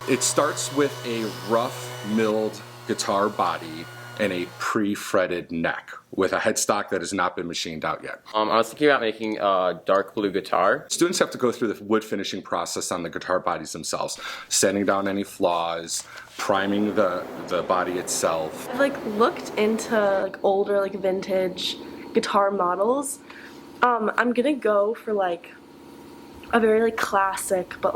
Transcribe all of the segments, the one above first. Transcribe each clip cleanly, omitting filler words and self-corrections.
It starts with a rough milled guitar body and a pre-fretted neck with a headstock that has not been machined out yet. I was thinking about making a dark blue guitar. Students have to go through the wood finishing process on the guitar bodies themselves, sanding down any flaws, priming the body itself. I've looked into older vintage guitar models. I'm gonna go for a very classic, but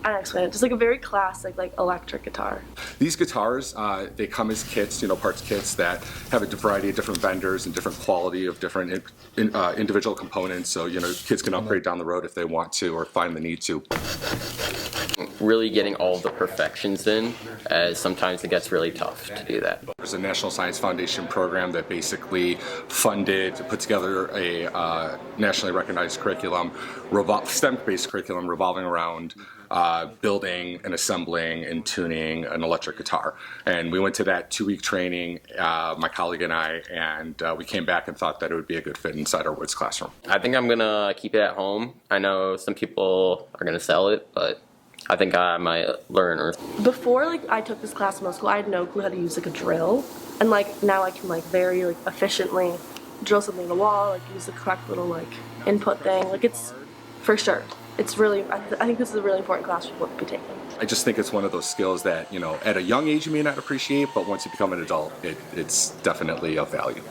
I don't explain it. Just a very classic electric guitar. These guitars, they come as kits, parts kits that have a variety of different vendors and different quality of different individual components. So kids can upgrade down the road if they want to or find the need to. Really getting all the perfections in, as sometimes it gets really tough to do that. There's a National Science Foundation program that basically funded to put together a nationally recognized curriculum, STEM-based curriculum revolving around building and assembling and tuning an electric guitar. And we went to that 2-week training, my colleague and I, and we came back and thought that it would be a good fit inside our Woods classroom. I think I'm gonna keep it at home. I know some people are gonna sell it, but I think I might learn. Before I took this class in middle school, I had no clue how to use a drill, and now I can very efficiently drill something in the wall, use the correct little input thing. It's for sure. It's really, I think this is a really important class for people to be taking. I just think it's one of those skills that at a young age you may not appreciate, but once you become an adult, it's definitely of value.